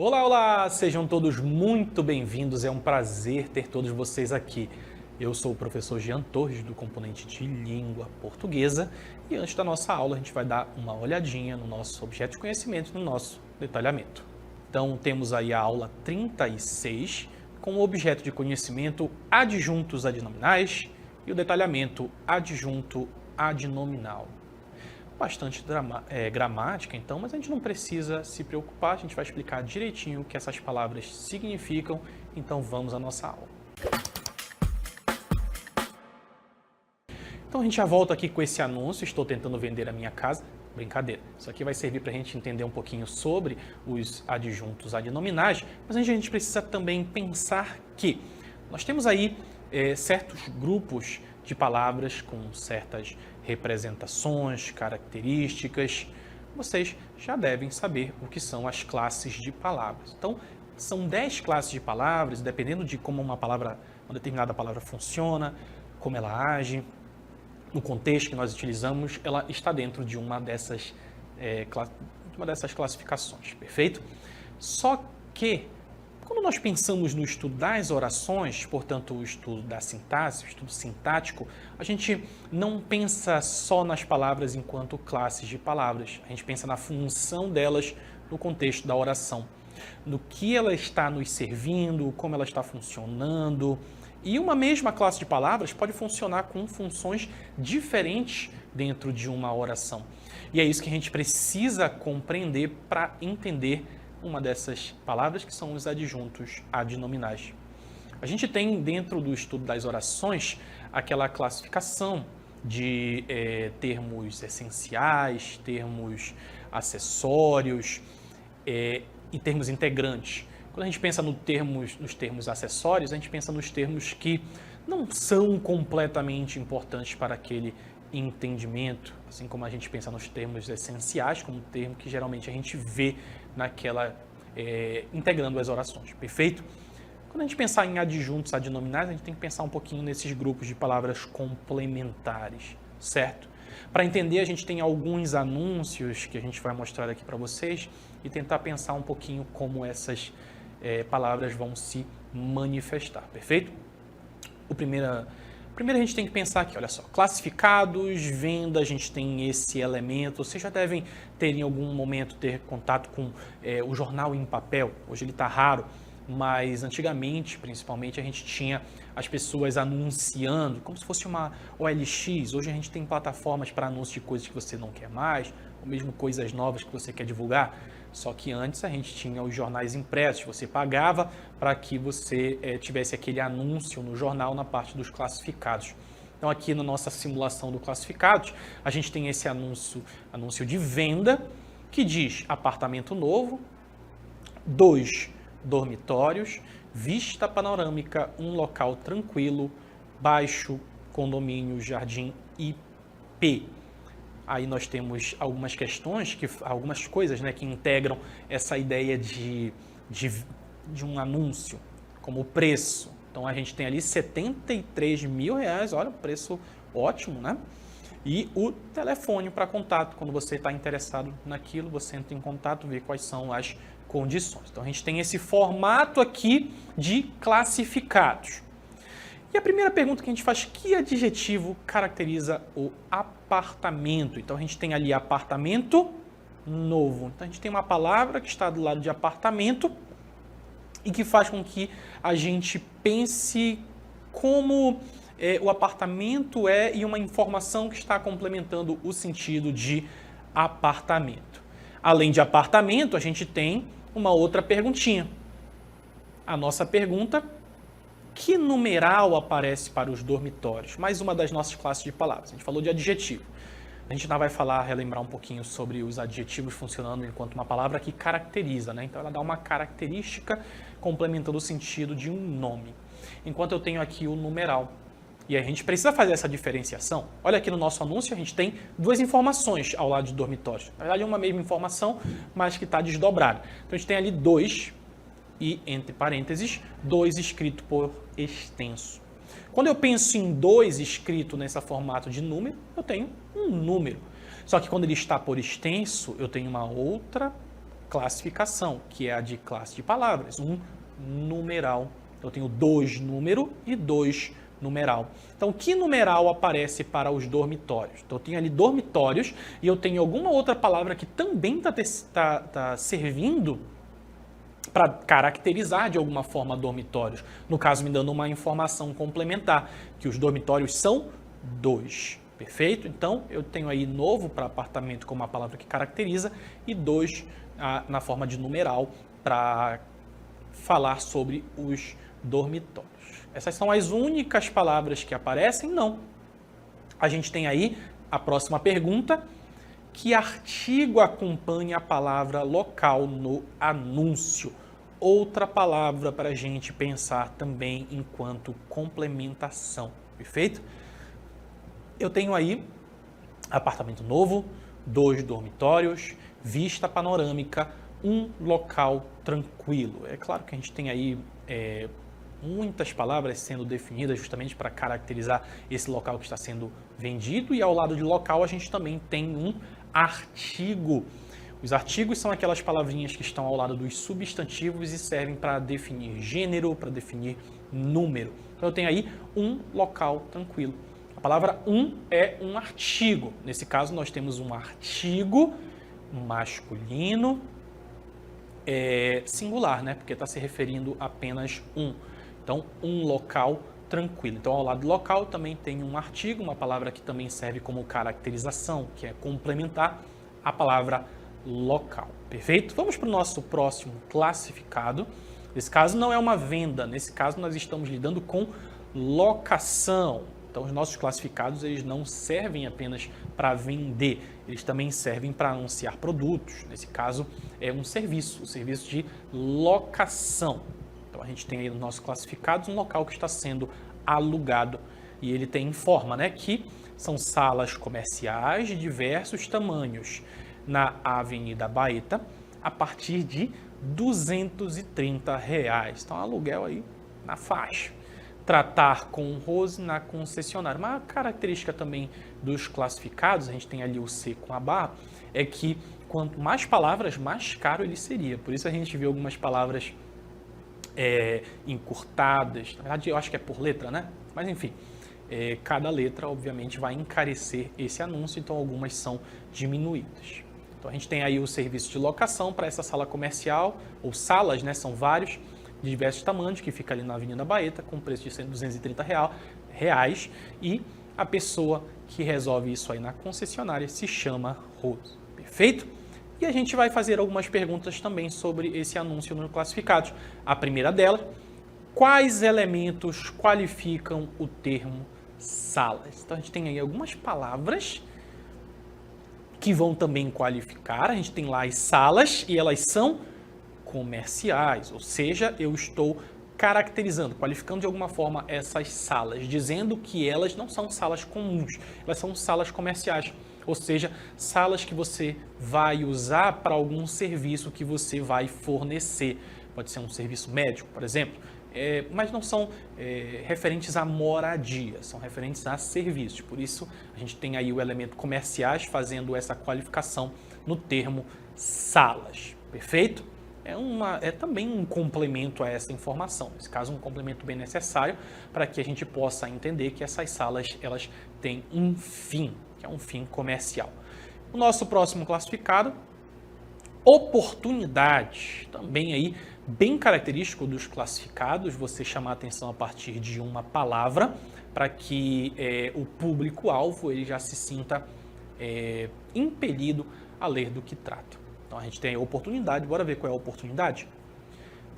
Olá, olá! Sejam todos muito bem-vindos, é um prazer ter todos vocês aqui. Eu sou o professor Jean Torres, do componente de Língua Portuguesa, e antes da nossa aula a gente vai dar uma olhadinha no nosso objeto de conhecimento, no nosso detalhamento. Então temos aí a aula 36, com o objeto de conhecimento adjuntos adnominais e o detalhamento adjunto adnominal. Bastante gramática, então, mas a gente não precisa se preocupar, a gente vai explicar direitinho o que essas palavras significam, então vamos à nossa aula. Então a gente já volta aqui com esse anúncio, estou tentando vender a minha casa, brincadeira. Isso aqui vai servir para a gente entender um pouquinho sobre os adjuntos adnominais, mas a gente precisa também pensar que nós temos aí certos grupos de palavras com certas representações, características. Vocês já devem saber o que são as classes de palavras. Então, são 10 classes de palavras, dependendo de como uma determinada palavra funciona, como ela age, no contexto que nós utilizamos, ela está dentro de uma dessas classificações, perfeito? Só que, quando nós pensamos no estudo das orações, portanto, o estudo da sintaxe, o estudo sintático, a gente não pensa só nas palavras enquanto classes de palavras. A gente pensa na função delas no contexto da oração, no que ela está nos servindo, como ela está funcionando. E uma mesma classe de palavras pode funcionar com funções diferentes dentro de uma oração. E é isso que a gente precisa compreender para entender uma dessas palavras, que são os adjuntos adnominais. A gente tem dentro do estudo das orações aquela classificação de termos essenciais, termos acessórios e termos integrantes. Quando a gente pensa nos termos acessórios, a gente pensa nos termos que não são completamente importantes para aquele entendimento, assim como a gente pensa nos termos essenciais, como termo que geralmente a gente vê integrando as orações, perfeito? Quando a gente pensar em adjuntos adnominais, a gente tem que pensar um pouquinho nesses grupos de palavras complementares, certo? Para entender, a gente tem alguns anúncios que a gente vai mostrar aqui para vocês e tentar pensar um pouquinho como essas palavras vão se manifestar, perfeito? Primeiro a gente tem que pensar aqui, olha só, classificados, venda, a gente tem esse elemento. Vocês já devem ter em algum momento ter contato com o jornal em papel. Hoje ele está raro, mas antigamente, principalmente, a gente tinha as pessoas anunciando, como se fosse uma OLX. Hoje a gente tem plataformas para anúncio de coisas que você não quer mais, ou mesmo coisas novas que você quer divulgar. Só que antes a gente tinha os jornais impressos, você pagava para que você tivesse aquele anúncio no jornal na parte dos classificados. Então aqui na nossa simulação do classificados, a gente tem esse anúncio de venda, que diz apartamento novo, 2 dormitórios, vista panorâmica, um local tranquilo, baixo, condomínio, jardim IP. Aí nós temos algumas questões, algumas coisas que integram essa ideia de um anúncio, como o preço. Então a gente tem ali R$73 mil, olha, preço ótimo, né? E o telefone para contato, quando você está interessado naquilo, você entra em contato, vê quais são as condições. Então a gente tem esse formato aqui de classificados. E a primeira pergunta que a gente faz, que adjetivo caracteriza o apartamento? Então a gente tem ali apartamento novo. Então a gente tem uma palavra que está do lado de apartamento e que faz com que a gente pense como o apartamento e uma informação que está complementando o sentido de apartamento. Além de apartamento, a gente tem uma outra perguntinha. A nossa pergunta: que numeral aparece para os dormitórios? Mais uma das nossas classes de palavras. A gente falou de adjetivo. A gente ainda vai relembrar um pouquinho sobre os adjetivos funcionando enquanto uma palavra que caracteriza, né? Então ela dá uma característica complementando o sentido de um nome. Enquanto eu tenho aqui o numeral. E a gente precisa fazer essa diferenciação. Olha aqui no nosso anúncio, a gente tem 2 informações ao lado de dormitórios. Na verdade é uma mesma informação, mas que está desdobrada. Então a gente tem ali 2 e, entre parênteses, 2 escrito por extenso. Quando eu penso em 2 escrito nesse formato de número, eu tenho um número. Só que quando ele está por extenso, eu tenho uma outra classificação, que é a de classe de palavras, um numeral. Eu tenho 2 número e 2 numeral. Então, que numeral aparece para os dormitórios? Então, eu tenho ali dormitórios e eu tenho alguma outra palavra que também está servindo para caracterizar de alguma forma dormitórios. No caso, me dando uma informação complementar, que os dormitórios são 2. Perfeito? Então, eu tenho aí novo para apartamento como a palavra que caracteriza e 2 na forma de numeral para falar sobre os dormitórios. Essas são as únicas palavras que aparecem? Não. A gente tem aí a próxima pergunta. Que artigo acompanha a palavra local no anúncio? Outra palavra para a gente pensar também enquanto complementação. Perfeito? Eu tenho aí apartamento novo, 2 dormitórios, vista panorâmica, um local tranquilo. É claro que a gente tem aí muitas palavras sendo definidas justamente para caracterizar esse local que está sendo vendido, e ao lado de local a gente também tem um artigo. Os artigos são aquelas palavrinhas que estão ao lado dos substantivos e servem para definir gênero, para definir número. Então eu tenho aí um local tranquilo. A palavra um é um artigo. Nesse caso nós temos um artigo masculino singular, né? Porque está se referindo a apenas um. Então, um local tranquilo. Então, ao lado do local também tem um artigo, uma palavra que também serve como caracterização, que é complementar a palavra local. Perfeito? Vamos para o nosso próximo classificado. Nesse caso não é uma venda, nesse caso nós estamos lidando com locação. Então, os nossos classificados eles não servem apenas para vender, eles também servem para anunciar produtos. Nesse caso, é um serviço, o serviço de locação. Então, a gente tem aí no nosso classificados um local que está sendo alugado e ele informa, né, que são salas comerciais de diversos tamanhos na Avenida Baeta a partir de R$ 230. Então, aluguel aí na faixa. Tratar com Rose na concessionária. Uma característica também dos classificados, a gente tem ali o C com a barra, é que quanto mais palavras, mais caro ele seria. Por isso a gente vê algumas palavras encurtadas. Na verdade, eu acho que é por letra, né? Mas enfim, cada letra, obviamente, vai encarecer esse anúncio, então algumas são diminuídas. Então a gente tem aí o serviço de locação para essa sala comercial, ou salas, né? São vários, de diversos tamanhos, que fica ali na Avenida Baeta, com preço de R$ 230 reais, e a pessoa que resolve isso aí na concessionária se chama Rose. Perfeito? E a gente vai fazer algumas perguntas também sobre esse anúncio no classificados. A primeira delas, quais elementos qualificam o termo salas? Então a gente tem aí algumas palavras que vão também qualificar. A gente tem lá as salas e elas são comerciais, ou seja, eu estou caracterizando, qualificando de alguma forma essas salas, dizendo que elas não são salas comuns, elas são salas comerciais, ou seja, salas que você vai usar para algum serviço que você vai fornecer. Pode ser um serviço médico, por exemplo, mas não são referentes à moradia, são referentes a serviços. Por isso, a gente tem aí o elemento comerciais fazendo essa qualificação no termo salas. Perfeito? É também um complemento a essa informação. Nesse caso, um complemento bem necessário para que a gente possa entender que essas salas elas têm um fim, que é um fim comercial. O nosso próximo classificado, oportunidade, também aí bem característico dos classificados, você chamar a atenção a partir de uma palavra para que o público-alvo ele já se sinta impelido a ler do que trata. Então a gente tem a oportunidade, bora ver qual é a oportunidade?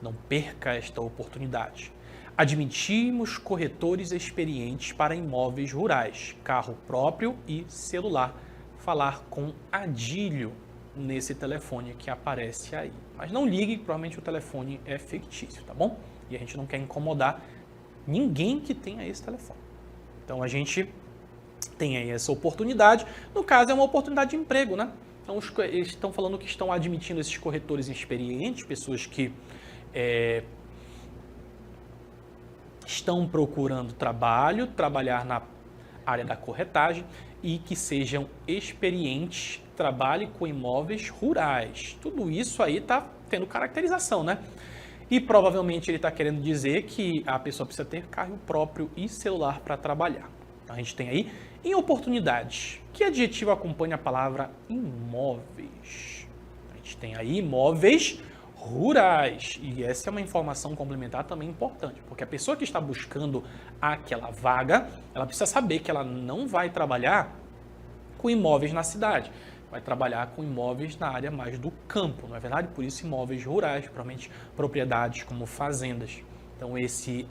Não perca esta oportunidade. Admitimos corretores experientes para imóveis rurais, carro próprio e celular. Falar com Adílio nesse telefone que aparece aí. Mas não ligue, provavelmente o telefone é fictício, tá bom? E a gente não quer incomodar ninguém que tenha esse telefone. Então a gente tem aí essa oportunidade. No caso é uma oportunidade de emprego, né? Então, eles estão falando que estão admitindo esses corretores experientes, pessoas que estão procurando trabalhar na área da corretagem e que sejam experientes, trabalhe com imóveis rurais. Tudo isso aí está tendo caracterização, né? E provavelmente ele está querendo dizer que a pessoa precisa ter carro próprio e celular para trabalhar. Então a gente tem aí em oportunidades. Que adjetivo acompanha a palavra imóveis? A gente tem aí imóveis rurais. E essa é uma informação complementar também importante, porque a pessoa que está buscando aquela vaga, ela precisa saber que ela não vai trabalhar com imóveis na cidade, vai trabalhar com imóveis na área mais do campo, não é verdade? Por isso imóveis rurais, provavelmente propriedades como fazendas. Então esse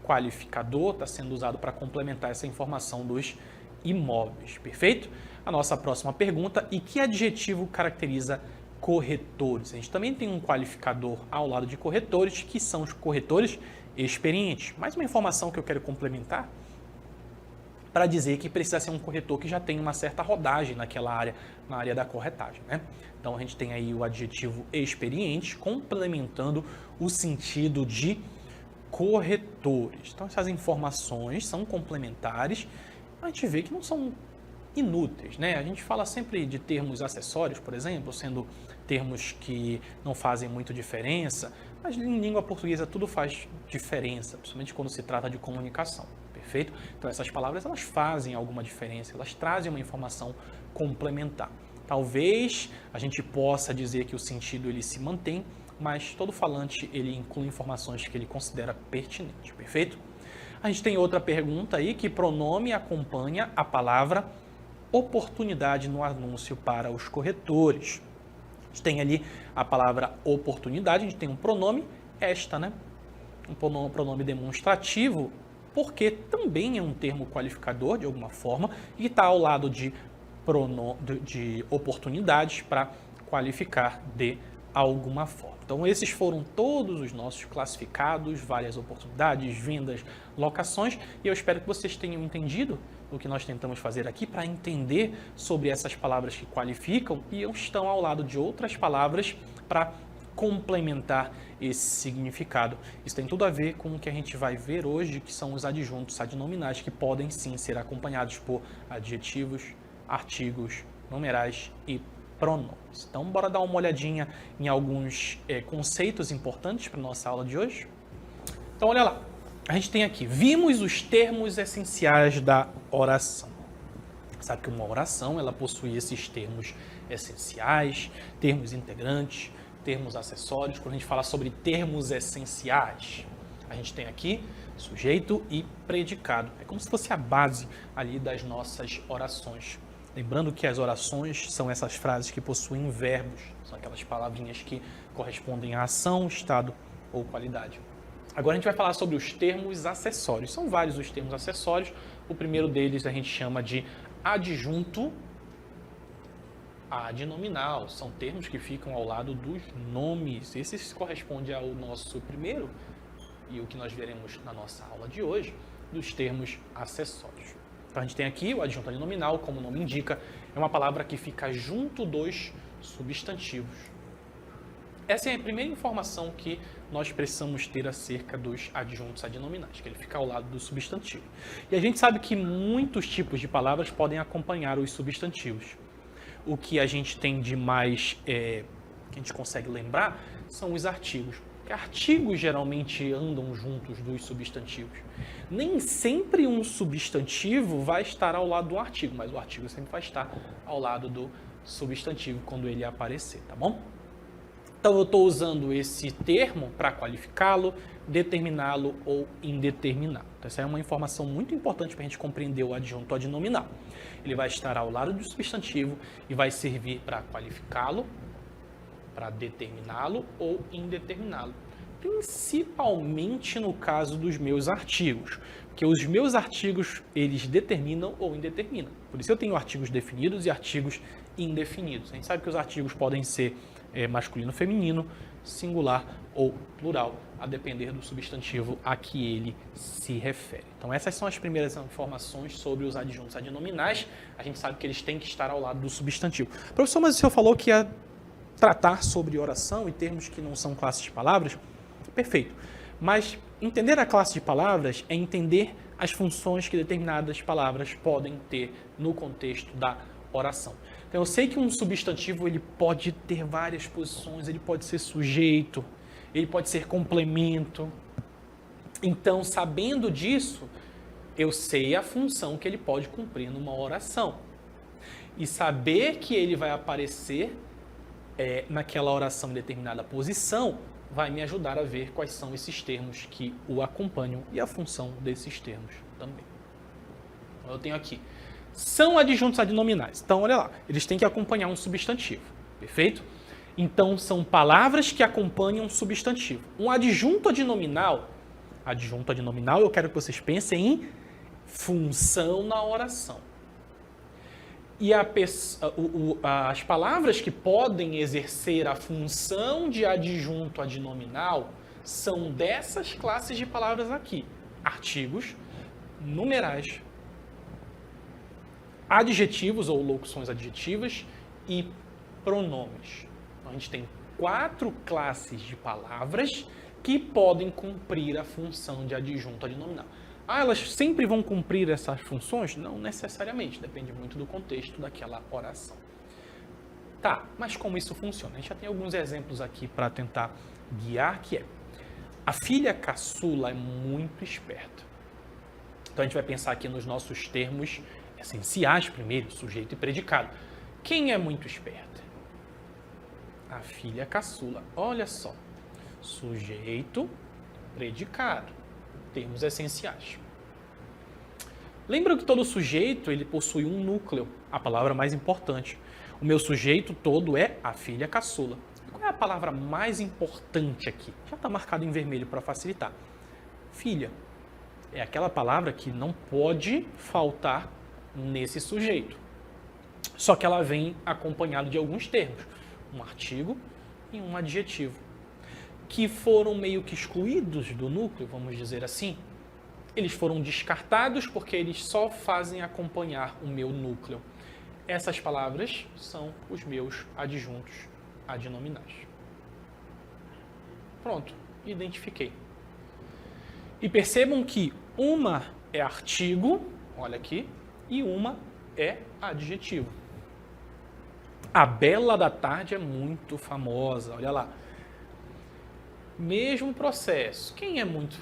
qualificador está sendo usado para complementar essa informação dos imóveis, perfeito? A nossa próxima pergunta: e que adjetivo caracteriza corretores? A gente também tem um qualificador ao lado de corretores, que são os corretores experientes. Mais uma informação que eu quero complementar para dizer que precisa ser um corretor que já tem uma certa rodagem naquela área, na área da corretagem, né? Então a gente tem aí o adjetivo experiente complementando o sentido de corretores. Então essas informações são complementares, a gente vê que não são inúteis, né? A gente fala sempre de termos acessórios, por exemplo, sendo termos que não fazem muito diferença, mas em língua portuguesa tudo faz diferença, principalmente quando se trata de comunicação, perfeito? Então essas palavras elas fazem alguma diferença, elas trazem uma informação complementar. Talvez a gente possa dizer que o sentido ele se mantém, mas todo falante ele inclui informações que ele considera pertinentes, perfeito? A gente tem outra pergunta aí: que pronome acompanha a palavra oportunidade no anúncio para os corretores? A gente tem ali a palavra oportunidade, a gente tem um pronome esta, né? Um pronome demonstrativo, porque também é um termo qualificador de alguma forma e está ao lado de oportunidades para qualificar de alguma forma. Então esses foram todos os nossos classificados, várias oportunidades, vendas, locações, e eu espero que vocês tenham entendido o que nós tentamos fazer aqui para entender sobre essas palavras que qualificam e estão ao lado de outras palavras para complementar esse significado. Isso tem tudo a ver com o que a gente vai ver hoje, que são os adjuntos adnominais, que podem sim ser acompanhados por adjetivos, artigos, numerais e pronomes. Então, bora dar uma olhadinha em alguns conceitos importantes para a nossa aula de hoje? Então, olha lá. A gente tem aqui, vimos os termos essenciais da oração. Sabe que uma oração, ela possui esses termos essenciais, termos integrantes, termos acessórios. Quando a gente fala sobre termos essenciais, a gente tem aqui sujeito e predicado. É como se fosse a base ali das nossas orações. Lembrando que as orações são essas frases que possuem verbos, são aquelas palavrinhas que correspondem à ação, estado ou qualidade. Agora a gente vai falar sobre os termos acessórios. São vários os termos acessórios. O primeiro deles a gente chama de adjunto adnominal. São termos que ficam ao lado dos nomes. Esse corresponde ao nosso primeiro e o que nós veremos na nossa aula de hoje, dos termos acessórios. Então a gente tem aqui o adjunto adnominal, como o nome indica, é uma palavra que fica junto dos substantivos. Essa é a primeira informação que nós precisamos ter acerca dos adjuntos adnominais, que ele fica ao lado do substantivo. E a gente sabe que muitos tipos de palavras podem acompanhar os substantivos. O que a gente tem de mais, que a gente consegue lembrar, são os artigos. Porque artigos geralmente andam juntos dos substantivos. Nem sempre um substantivo vai estar ao lado do artigo, mas o artigo sempre vai estar ao lado do substantivo quando ele aparecer, tá bom? Então eu estou usando esse termo para qualificá-lo, determiná-lo ou indeterminá-lo. Então, essa é uma informação muito importante para a gente compreender o adjunto adnominal. Ele vai estar ao lado do substantivo e vai servir para qualificá-lo, para determiná-lo ou indeterminá-lo. Principalmente no caso dos meus artigos, porque os meus artigos eles determinam ou indeterminam. Por isso eu tenho artigos definidos e artigos indefinidos. A gente sabe que os artigos podem ser masculino, feminino, singular ou plural, a depender do substantivo a que ele se refere. Então essas são as primeiras informações sobre os adjuntos adnominais. A gente sabe que eles têm que estar ao lado do substantivo. Professor, mas o senhor falou que ia tratar sobre oração e termos que não são classes de palavras? Perfeito. Mas entender a classe de palavras é entender as funções que determinadas palavras podem ter no contexto da oração. Então, eu sei que um substantivo ele pode ter várias posições, ele pode ser sujeito, ele pode ser complemento. Então, sabendo disso, eu sei a função que ele pode cumprir numa oração. E saber que ele vai aparecer naquela oração em determinada posição vai me ajudar a ver quais são esses termos que o acompanham e a função desses termos também. Eu tenho aqui, são adjuntos adnominais. Então, olha lá, eles têm que acompanhar um substantivo, perfeito? Então, são palavras que acompanham um substantivo. Um adjunto adnominal, eu quero que vocês pensem em função na oração. E as palavras que podem exercer a função de adjunto adnominal são dessas classes de palavras aqui. Artigos, numerais, adjetivos ou locuções adjetivas e pronomes. Então, a gente tem 4 classes de palavras que podem cumprir a função de adjunto adnominal. Elas sempre vão cumprir essas funções? Não necessariamente, depende muito do contexto daquela oração. Tá, mas como isso funciona? A gente já tem alguns exemplos aqui para tentar guiar, que é a filha caçula é muito esperta. Então a gente vai pensar aqui nos nossos termos essenciais primeiro, sujeito e predicado. Quem é muito esperta? A filha caçula. Olha só, sujeito, predicado. Termos essenciais. Lembra que todo sujeito ele possui um núcleo, a palavra mais importante. O meu sujeito todo é a filha caçula. Qual é a palavra mais importante aqui? Já está marcado em vermelho para facilitar. Filha. É aquela palavra que não pode faltar nesse sujeito. Só que ela vem acompanhada de alguns termos. Um artigo e um adjetivo. Que foram meio que excluídos do núcleo, vamos dizer assim. Eles foram descartados porque eles só fazem acompanhar o meu núcleo. Essas palavras são os meus adjuntos adnominais. Pronto, identifiquei. E percebam que uma é artigo, olha aqui, e uma é adjetivo. A bela da tarde é muito famosa, olha lá. Mesmo processo. Quem é muito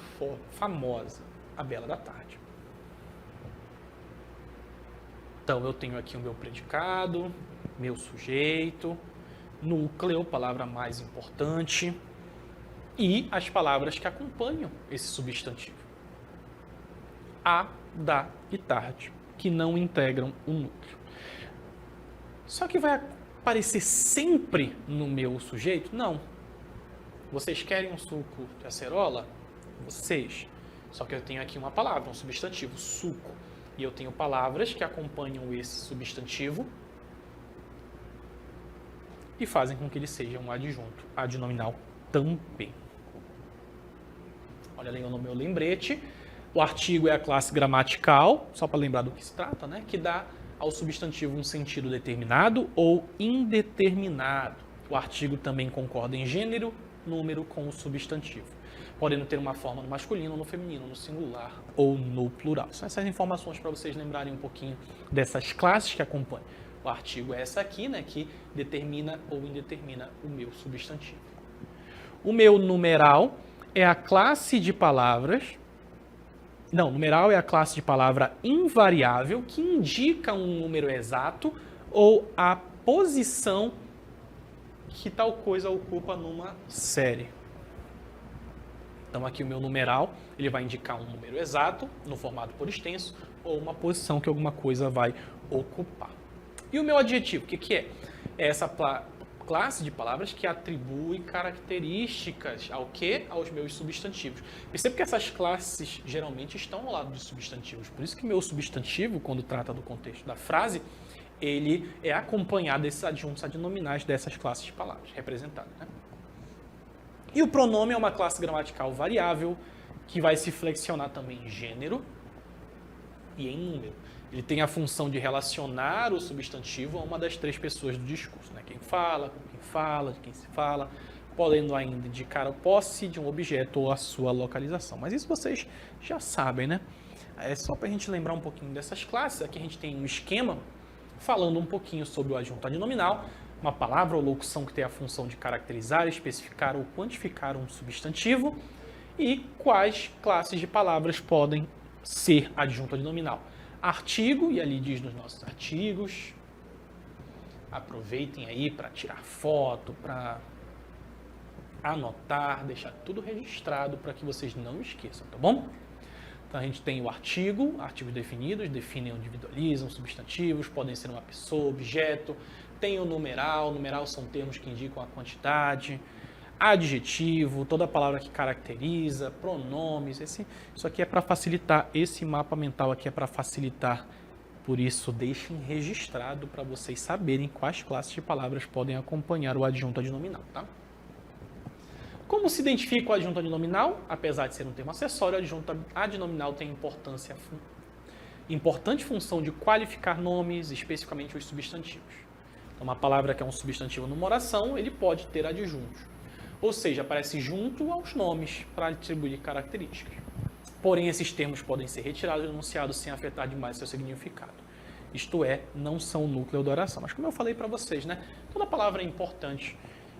famosa? A bela da tarde. Então, eu tenho aqui o meu predicado, meu sujeito, núcleo, palavra mais importante, e as palavras que acompanham esse substantivo. A, da e tarde, que não integram o núcleo. Só que vai aparecer sempre no meu sujeito? Não. Vocês querem um suco de acerola? Vocês. Só que eu tenho aqui uma palavra, um substantivo, suco. E eu tenho palavras que acompanham esse substantivo e fazem com que ele seja um adjunto adnominal também. Olha ali no meu lembrete. O artigo é a classe gramatical, só para lembrar do que se trata, né? Que dá ao substantivo um sentido determinado ou indeterminado. O artigo também concorda em gênero, número com o substantivo, podendo ter uma forma no masculino, no feminino, no singular ou no plural. São essas informações para vocês lembrarem um pouquinho dessas classes que acompanham. O artigo é essa aqui, né, que determina ou indetermina o meu substantivo. O meu numeral é a classe de palavras... Não, numeral é a classe de palavra invariável que indica um número exato ou a posição que tal coisa ocupa numa série. Então aqui o meu numeral, ele vai indicar um número exato, no formato por extenso, ou uma posição que alguma coisa vai ocupar. E o meu adjetivo, o que é? É essa classe de palavras que atribui características ao quê? Aos meus substantivos. Perceba que essas classes geralmente estão ao lado dos substantivos. Por isso que meu substantivo, quando trata do contexto da frase, ele é acompanhado desses adjuntos adnominais dessas classes de palavras representadas, né? E o pronome é uma classe gramatical variável que vai se flexionar também em gênero e em número. Ele tem a função de relacionar o substantivo a uma das 3 pessoas do discurso, né? Quem fala, com quem fala, de quem se fala, podendo ainda indicar a posse de um objeto ou a sua localização. Mas isso vocês já sabem, né? É só para a gente lembrar um pouquinho dessas classes. Aqui a gente tem um esquema falando um pouquinho sobre o adjunto adnominal, uma palavra ou locução que tem a função de caracterizar, especificar ou quantificar um substantivo, e quais classes de palavras podem ser adjunto adnominal. Artigo, e ali diz nos nossos artigos, aproveitem aí para tirar foto, para anotar, deixar tudo registrado para que vocês não esqueçam, tá bom? Então a gente tem o artigo, artigos definidos, definem ou individualizam, substantivos, podem ser uma pessoa, objeto, tem o numeral são termos que indicam a quantidade, adjetivo, toda palavra que caracteriza, pronomes, isso aqui é para facilitar, esse mapa mental aqui é para facilitar, por isso deixem registrado para vocês saberem quais classes de palavras podem acompanhar o adjunto adnominal, tá? Como se identifica o adjunto adnominal? Apesar de ser um termo acessório, o adjunto adnominal tem importante função de qualificar nomes, especificamente os substantivos. Então, uma palavra que é um substantivo numa oração, ele pode ter adjuntos. Ou seja, aparece junto aos nomes para atribuir características. Porém, esses termos podem ser retirados do enunciado sem afetar demais seu significado. Isto é, não são o núcleo da oração. Mas como eu falei para vocês, né? Toda palavra é importante.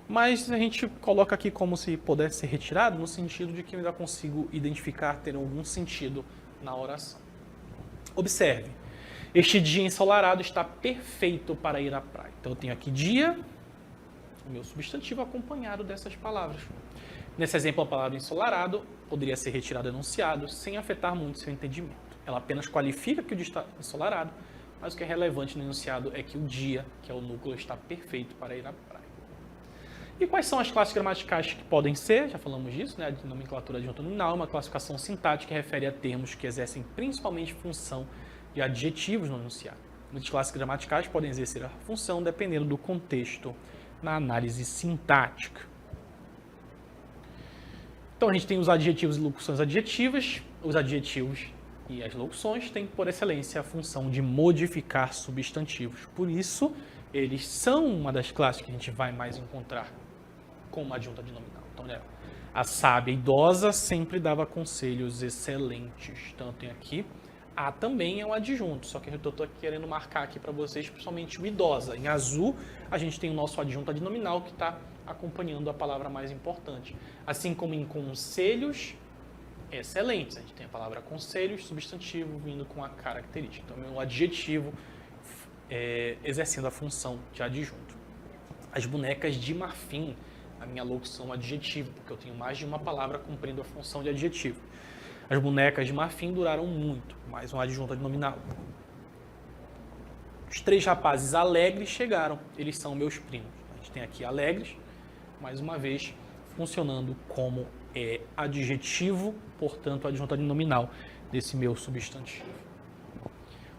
Mas a gente coloca aqui como se pudesse ser retirado, no sentido de que eu ainda consigo identificar, ter algum sentido na oração. Observe, este dia ensolarado está perfeito para ir à praia. Então eu tenho aqui dia, o meu substantivo acompanhado dessas palavras. Nesse exemplo, a palavra ensolarado poderia ser retirado do enunciado sem afetar muito seu entendimento. Ela apenas qualifica que o dia está ensolarado, mas o que é relevante no enunciado é que o dia, que é o núcleo, está perfeito para ir à praia. E quais são as classes gramaticais que podem ser? Já falamos disso, né? A nomenclatura adjunto nominal é uma classificação sintática que refere a termos que exercem principalmente função de adjetivos no enunciado. Muitas classes gramaticais podem exercer a função dependendo do contexto na análise sintática. Então a gente tem os adjetivos e locuções adjetivas. Os adjetivos e as locuções têm, por excelência, a função de modificar substantivos. Por isso, eles são uma das classes que a gente vai mais encontrar como adjunto adnominal. Então, né, a sábia idosa sempre dava conselhos excelentes. Então, tem aqui, a também é um adjunto, só que eu estou querendo marcar aqui para vocês, principalmente o idosa. Em azul, a gente tem o nosso adjunto adnominal que está acompanhando a palavra mais importante. Assim como em conselhos excelentes, a gente tem a palavra conselhos, substantivo, vindo com a característica. Então, é um adjetivo exercendo a função de adjunto. As bonecas de marfim, a minha locução adjetivo, porque eu tenho mais de uma palavra cumprindo a função de adjetivo. As bonecas de marfim duraram muito, mais um adjunto adnominal. Os 3 rapazes alegres chegaram, eles são meus primos. A gente tem aqui alegres, mais uma vez, funcionando como adjetivo, portanto, adjunto adnominal desse meu substantivo.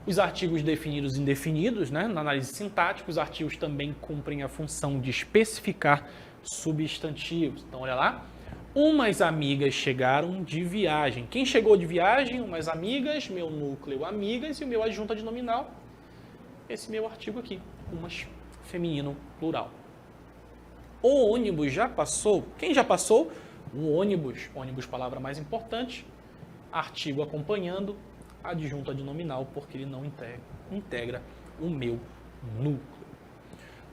Os artigos definidos e indefinidos, né? Na análise sintática, os artigos também cumprem a função de especificar substantivos. Então, olha lá. Umas amigas chegaram de viagem. Quem chegou de viagem? Umas amigas, meu núcleo amigas e o meu adjunto adnominal, esse meu artigo aqui, umas, feminino, plural. O ônibus já passou. Quem já passou? O ônibus. Ônibus, palavra mais importante. Artigo acompanhando, adjunto adnominal, porque ele não integra o meu núcleo.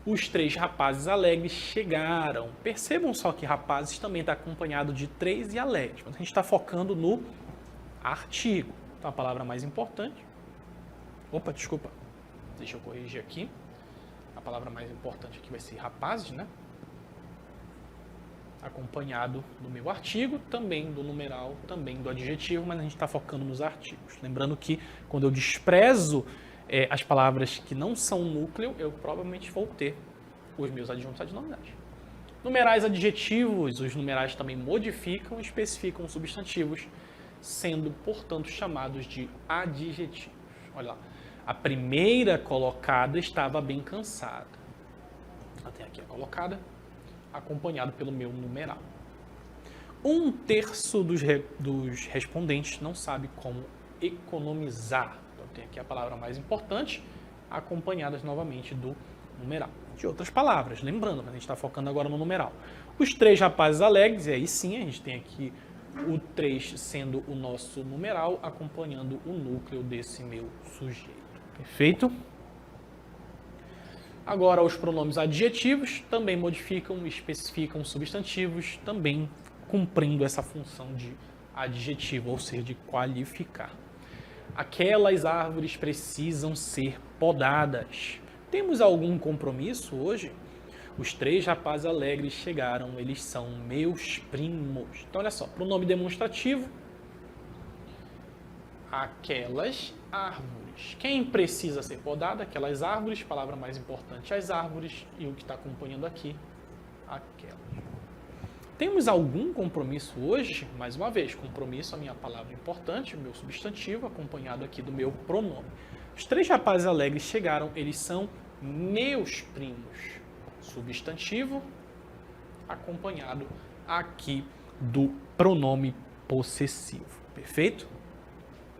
Os 3 rapazes alegres chegaram. Percebam só que rapazes também está acompanhado de 3 e alegres. Mas a gente está focando no artigo. Então, a palavra mais importante... Opa, desculpa. Deixa eu corrigir aqui. A palavra mais importante aqui vai ser rapazes, né? Acompanhado do meu artigo, também do numeral, também do adjetivo, mas a gente está focando nos artigos. Lembrando que quando eu desprezo as palavras que não são núcleo, eu provavelmente vou ter os meus adjuntos adnominais. Numerais adjetivos, os numerais também modificam e especificam substantivos, sendo, portanto, chamados de adjetivos. Olha lá, a primeira colocada estava bem cansada. Até aqui a colocada, acompanhado pelo meu numeral. 1/3 dos respondentes não sabe como economizar. Então, tem aqui a palavra mais importante, acompanhadas novamente do numeral. De outras palavras, lembrando, mas a gente está focando agora no numeral. Os 3 rapazes alegres, e aí sim a gente tem aqui o 3 sendo o nosso numeral, acompanhando o núcleo desse meu sujeito. Perfeito? Agora, os pronomes adjetivos também modificam e especificam substantivos, também cumprindo essa função de adjetivo, ou seja, de qualificar. Aquelas árvores precisam ser podadas. Temos algum compromisso hoje? Os 3 rapazes alegres chegaram, eles são meus primos. Então, olha só, pronome demonstrativo, aquelas árvores. Quem precisa ser podada? Aquelas árvores, palavra mais importante, as árvores, e o que está acompanhando aqui, aquelas. Temos algum compromisso hoje? Mais uma vez, compromisso, a minha palavra importante, o meu substantivo, acompanhado aqui do meu pronome. Os 3 rapazes alegres chegaram, eles são meus primos. Substantivo, acompanhado aqui do pronome possessivo. Perfeito?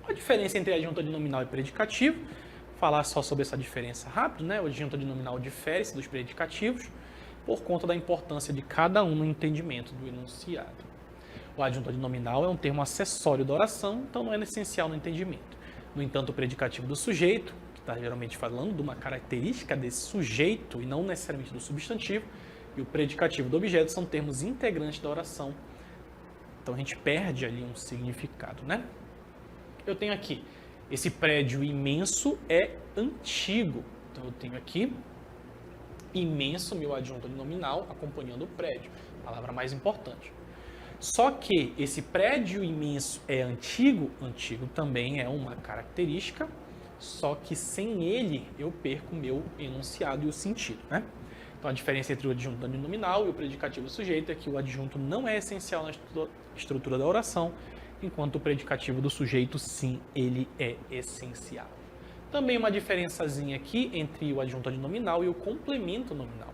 A diferença entre adjunto adnominal e predicativo, falar só sobre essa diferença rápido, né? O adjunto adnominal difere-se dos predicativos por conta da importância de cada um no entendimento do enunciado. O adjunto adnominal é um termo acessório da oração, então não é essencial no entendimento. No entanto, o predicativo do sujeito, que está geralmente falando de uma característica desse sujeito e não necessariamente do substantivo, e o predicativo do objeto são termos integrantes da oração. Então a gente perde ali um significado, né? Eu tenho aqui, esse prédio imenso é antigo. Então eu tenho aqui imenso, meu adjunto nominal, acompanhando o prédio. Palavra mais importante. Só que esse prédio imenso é antigo, antigo também é uma característica, só que sem ele eu perco o meu enunciado e o sentido, né? Então a diferença entre o adjunto nominal e o predicativo sujeito é que o adjunto não é essencial na estrutura da oração, enquanto o predicativo do sujeito, sim, ele é essencial. Também uma diferençazinha aqui entre o adjunto adnominal e o complemento nominal.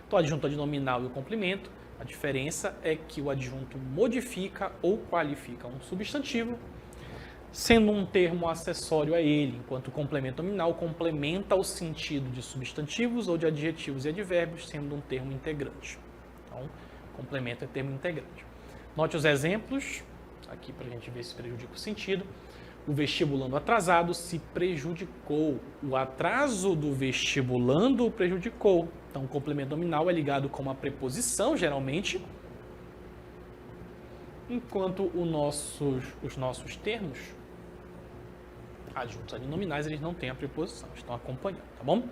Então, o adjunto adnominal e o complemento, a diferença é que o adjunto modifica ou qualifica um substantivo, sendo um termo acessório a ele, enquanto o complemento nominal complementa o sentido de substantivos ou de adjetivos e advérbios, sendo um termo integrante. Então, complemento é termo integrante. Note os exemplos, aqui para a gente ver se prejudica o sentido. O vestibulando atrasado se prejudicou. O atraso do vestibulando o prejudicou. Então, o complemento nominal é ligado com uma preposição, geralmente, enquanto os nossos termos, adjuntos adnominais, eles não têm a preposição, estão acompanhando, tá bom?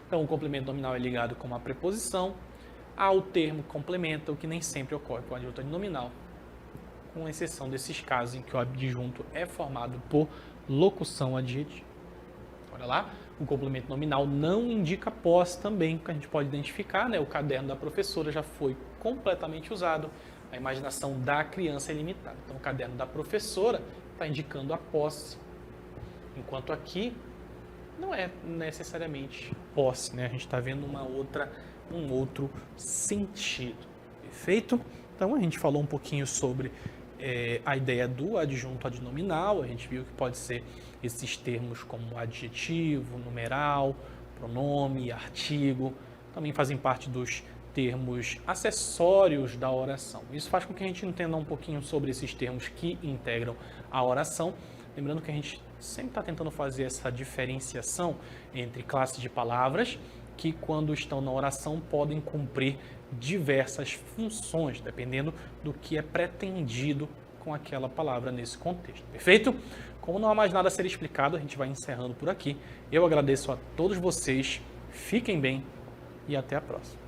Então, o complemento nominal é ligado com uma preposição ao termo complementa, o que nem sempre ocorre com o adjunto adnominal, com exceção desses casos em que o adjunto é formado por locução adjetiva. Olha lá, o complemento nominal não indica posse também, que a gente pode identificar, né? O caderno da professora já foi completamente usado, a imaginação da criança é limitada. Então, o caderno da professora está indicando a posse, enquanto aqui não é necessariamente posse, né? A gente está vendo um outro sentido. Perfeito? Então, a gente falou um pouquinho sobre a ideia do adjunto adnominal, a gente viu que pode ser esses termos como adjetivo, numeral, pronome, artigo, também fazem parte dos termos acessórios da oração. Isso faz com que a gente entenda um pouquinho sobre esses termos que integram a oração, lembrando que a gente sempre está tentando fazer essa diferenciação entre classes de palavras que, quando estão na oração, podem cumprir diversas funções, dependendo do que é pretendido com aquela palavra nesse contexto. Perfeito? Como não há mais nada a ser explicado, a gente vai encerrando por aqui. Eu agradeço a todos vocês, fiquem bem e até a próxima.